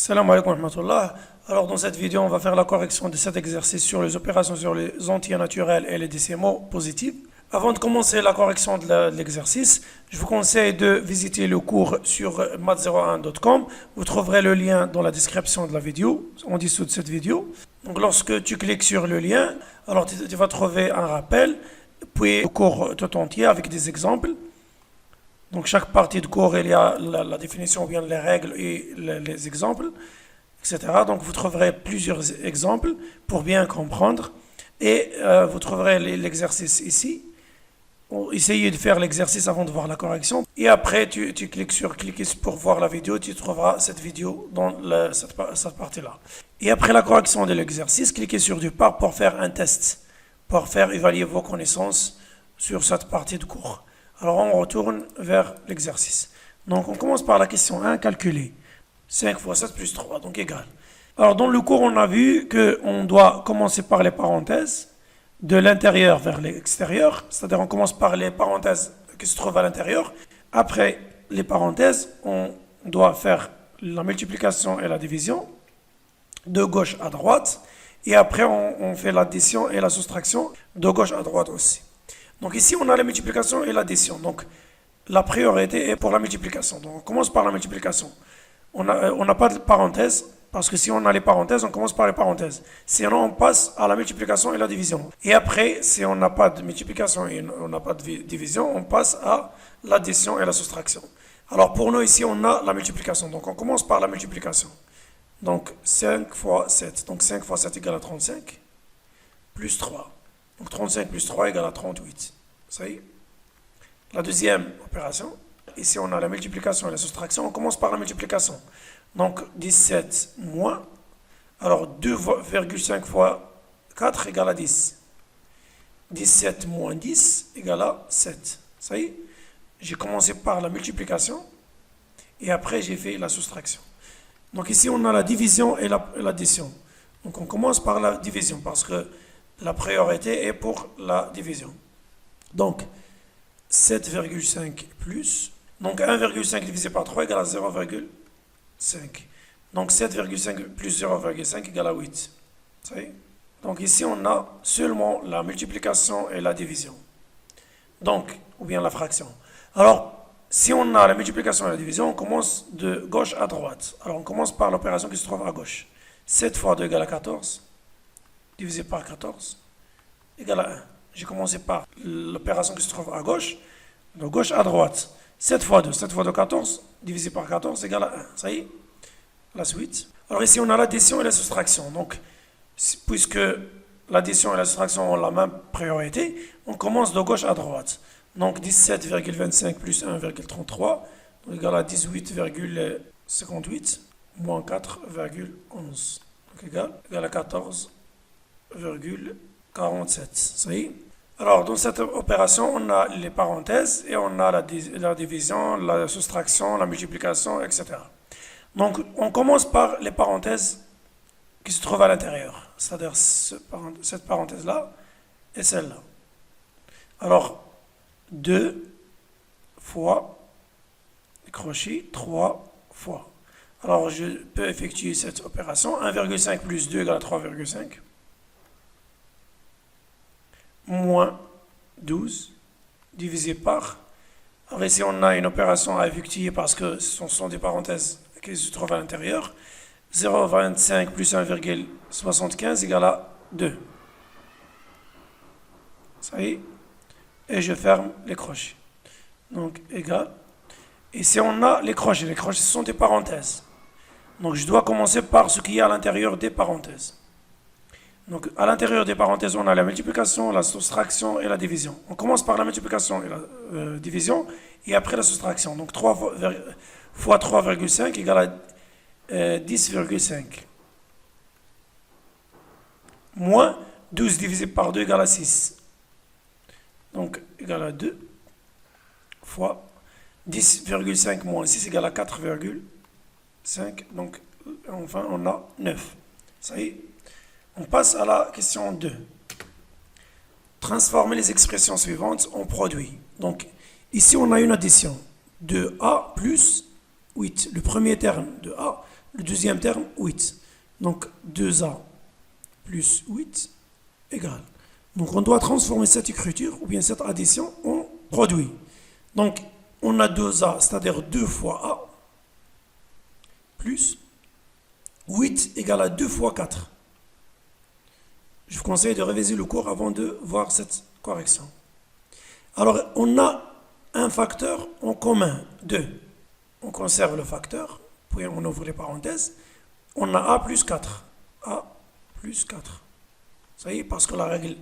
Salam alaikum wa rahmatullah. Alors dans cette vidéo, on va faire la correction de cet exercice sur les opérations sur les entiers naturels et les décimaux positifs. Avant de commencer la correction de l'exercice, je vous conseille de visiter le cours sur math01.com. Vous trouverez le lien dans la description de la vidéo, en dessous de cette vidéo. Donc lorsque tu cliques sur le lien, alors tu vas trouver un rappel, puis le cours tout entier avec des exemples. Donc chaque partie de cours, il y a la définition, ou bien les règles et les exemples, etc. Donc vous trouverez plusieurs exemples pour bien comprendre. Et vous trouverez l'exercice ici. Essayez de faire l'exercice avant de voir la correction. Et après, tu cliques sur cliquer pour voir la vidéo. Tu trouveras cette vidéo dans cette partie-là. Et après la correction de l'exercice, cliquez sur du par pour faire un test, pour faire évaluer vos connaissances sur cette partie de cours. Alors on retourne vers l'exercice. Donc on commence par la question 1, calculer. 5 fois 7 plus 3, donc égal. Alors dans le cours, on a vu qu'on doit commencer par les parenthèses, de l'intérieur vers l'extérieur. C'est-à-dire on commence par les parenthèses qui se trouvent à l'intérieur. Après les parenthèses, on doit faire la multiplication et la division, de gauche à droite. Et après on fait l'addition et la soustraction, de gauche à droite aussi. Donc ici, on a la multiplication et l'addition. Donc, la priorité est pour la multiplication. Donc, on commence par la multiplication. On n'a pas de parenthèse, parce que si on a les parenthèses, on commence par les parenthèses. Sinon, on passe à la multiplication et la division. Et après, si on n'a pas de multiplication et on n'a pas de division, on passe à l'addition et la soustraction. Alors, pour nous, ici, on a la multiplication. Donc, on commence par la multiplication. Donc, 5 fois 7. Donc, 5 fois 7 égale à 35, plus 3. Donc 35 plus 3 égale à 38. Ça y est. La deuxième opération, ici on a la multiplication et la soustraction. On commence par la multiplication. Donc 17 moins, alors 2,5 fois 4 égale à 10. 17 moins 10 égale à 7. Ça y est. J'ai commencé par la multiplication et après j'ai fait la soustraction. Donc ici on a la division et l'addition. Donc on commence par la division parce que la priorité est pour la division. Donc, 7,5 plus. Donc, 1,5 divisé par 3 égale à 0,5. Donc, 7,5 plus 0,5 égale à 8. Ça y est. Donc, ici, on a seulement la multiplication et la division. Donc, ou bien la fraction. Alors, si on a la multiplication et la division, on commence de gauche à droite. Alors, on commence par l'opération qui se trouve à gauche. 7 fois 2 égale à 14. Divisé par 14 égale à 1. J'ai commencé par l'opération qui se trouve à gauche, de gauche à droite. 7 fois 2, 7 fois 2, 14, divisé par 14 égale à 1. Ça y est, la suite. Alors ici, on a l'addition et la soustraction. Donc, puisque l'addition et la soustraction ont la même priorité, on commence de gauche à droite. Donc, 17,25 plus 1,33 égale à 18,58 moins 4,11. Donc, égale à 14,47. Ça y est. Alors, dans cette opération, on a les parenthèses et on a la division, la soustraction, la multiplication, etc. Donc, on commence par les parenthèses qui se trouvent à l'intérieur, c'est-à-dire cette parenthèse-là et celle-là. Alors, 2 fois crochet 3 fois. Alors, je peux effectuer cette opération. 1,5 plus 2 égale à 3,5. Moins 12 divisé par. Alors ici, on a une opération à effectuer parce que ce sont des parenthèses qui se trouvent à l'intérieur. 0,25 plus 1,75 égale à 2. Ça y est. Et je ferme les crochets. Donc, égal. Ici, on a les crochets. Les crochets, ce sont des parenthèses. Donc, je dois commencer par ce qui est à l'intérieur des parenthèses. Donc, à l'intérieur des parenthèses, on a la multiplication, la soustraction et la division. On commence par la multiplication et la division, et après la soustraction. Donc, 3 fois 3,5 égale à 10,5. Moins 12 divisé par 2 égale à 6. Donc, égale à 2 fois 10,5 moins 6 égale à 4,5. Donc, enfin, on a 9. Ça y est. On passe à la question 2. Transformer les expressions suivantes en produits. Donc, ici, on a une addition de A plus 8. Le premier terme de A le deuxième terme 8. Donc 2A plus 8 égale. Donc on doit transformer cette écriture ou bien cette addition en produit. Donc on a 2A, c'est-à-dire 2 fois A, plus 8 égale à 2 fois 4. Je vous conseille de réviser le cours avant de voir cette correction. Alors on a un facteur en commun, 2. On conserve le facteur, puis on ouvre les parenthèses. On a A plus 4. A plus 4. Ça y est, parce que la règle,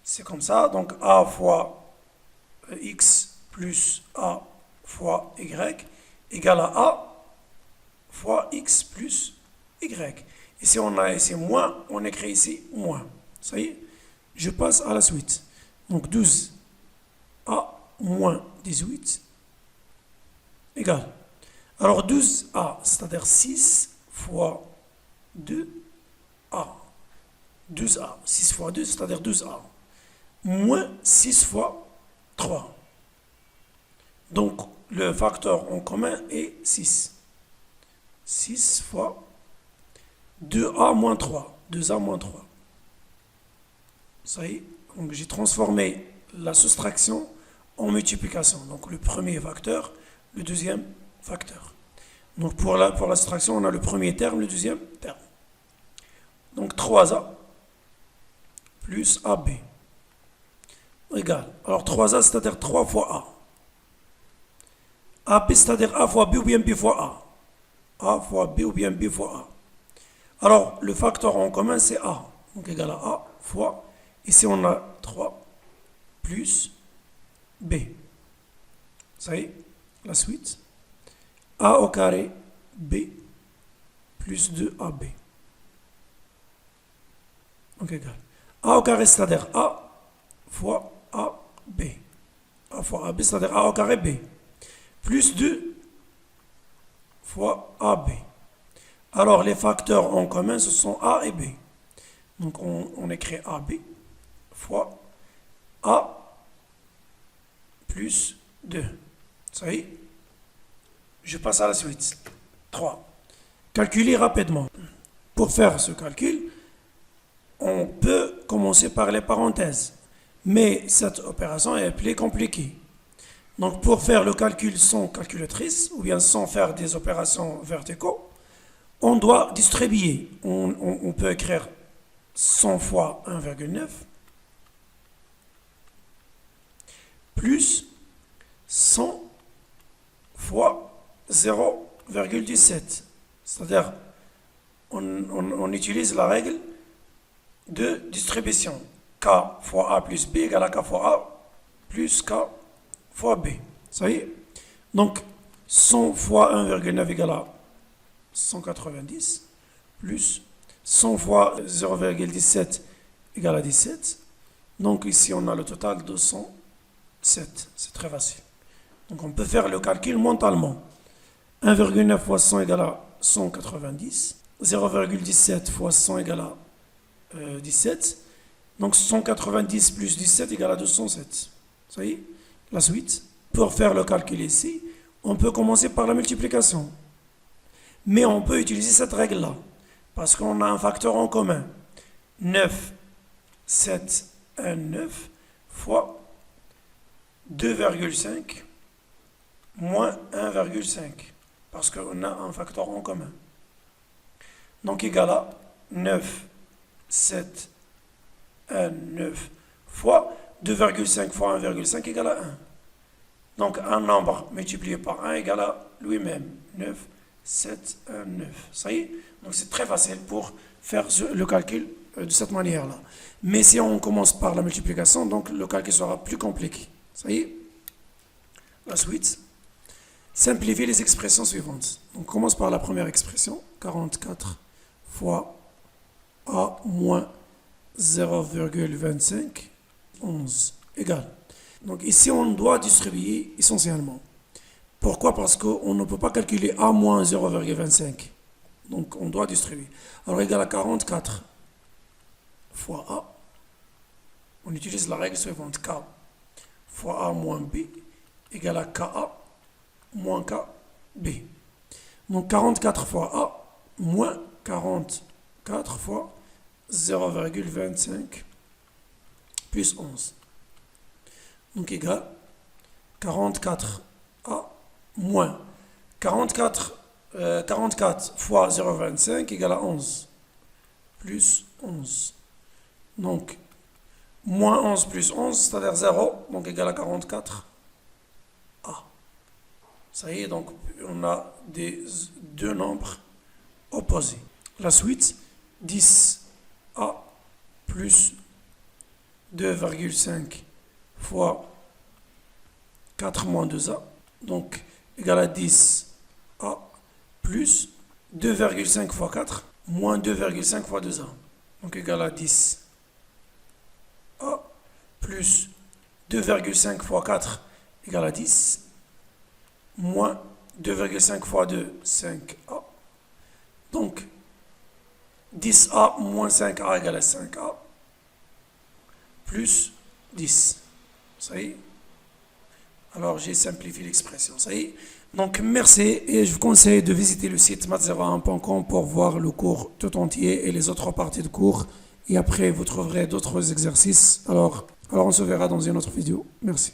c'est comme ça. Donc A fois X plus A fois Y égale à A fois X plus Y. Ici, on a ici moins, on écrit ici moins. Ça y est, je passe à la suite. Donc 12A moins 18 égale. Alors 12A, c'est-à-dire 6 fois 2A. 12A, 6 fois 2, c'est-à-dire 12A. Moins 6 fois 3. Donc le facteur en commun est 6. 6 fois 2A moins 3. 2A moins 3. Ça y est, donc j'ai transformé la soustraction en multiplication. Donc le premier facteur, le deuxième facteur. Donc pour la soustraction, on a le premier terme, le deuxième terme. Donc 3A plus AB égale. Alors 3A, c'est-à-dire 3 fois A. AB, c'est-à-dire A fois B ou bien B fois A. A fois B ou bien B fois A. Alors le facteur en commun, c'est A. Donc égal à A fois, ici on a 3 plus B. Ça y est, la suite. A au carré B plus 2AB. Donc égal. A au carré, c'est-à-dire A fois AB. A fois AB, c'est-à-dire A au carré B. Plus 2 fois AB. Alors les facteurs en commun, ce sont A et B. Donc on écrit AB fois A plus 2. Ça y est, je passe à la suite. 3. Calculer rapidement. Pour faire ce calcul, on peut commencer par les parenthèses. Mais cette opération est plus compliquée. Donc pour faire le calcul sans calculatrice, ou bien sans faire des opérations verticaux, on doit distribuer. On peut écrire 100 fois 1,9 plus 100 fois 0,17. C'est-à-dire, on utilise la règle de distribution. K fois A plus B égale à K fois A plus K fois B. Ça y est? Donc, 100 fois 1,9 égale à 190 plus 100 fois 0,17 égale à 17. Donc ici, on a le total de 107. C'est très facile. Donc on peut faire le calcul mentalement. 1,9 fois 100 égale à 190. 0,17 fois 100 égale à 17. Donc 190 plus 17 égale à 207. Ça y est? La suite. Pour faire le calcul ici, on peut commencer par la multiplication. Mais on peut utiliser cette règle-là. Parce qu'on a un facteur en commun. 9, 7, 1, 9 fois 2,5 moins 1,5. Parce qu'on a un facteur en commun. Donc égal à 9, 7, 1, 9 fois 2,5 fois 1,5 égale à 1. Donc un nombre multiplié par 1 égale à lui-même. 9, 7, 1, 9. Ça y est? Donc c'est très facile pour faire le calcul de cette manière-là. Mais si on commence par la multiplication, donc le calcul sera plus compliqué. Ça y est? La suite. Simplifier les expressions suivantes. Donc on commence par la première expression. 44 fois A moins 0,25, 11, égal. Donc ici, on doit distribuer essentiellement. Pourquoi? Parce qu'on ne peut pas calculer A moins 0,25. Donc on doit distribuer. Alors égal à 44 fois A. On utilise la règle suivante. K fois A moins B égale à KA moins KB. Donc 44 fois A, moins 44 fois 0,25 plus 11. Donc égal 44a moins 44 fois 0,25 égale à 11 plus 11. Donc moins 11 plus 11, c'est-à-dire 0, donc égal à 44a. Ça y est, donc on a deux nombres opposés. La suite, 10a plus 2,5 fois 4 moins 2a, donc égal à 10a plus 2,5 fois 4 moins 2,5 fois 2a, donc égal à 10a plus 2,5 fois 4 égale à 10 moins 2,5 fois 2, 5a. Donc 10a moins 5a égale à 5a plus 10. Ça y est. Alors j'ai simplifié l'expression. Ça y est. Donc merci et je vous conseille de visiter le site math01.com pour voir le cours tout entier et les autres parties de cours. Et après vous trouverez d'autres exercices. Alors on se verra dans une autre vidéo. Merci.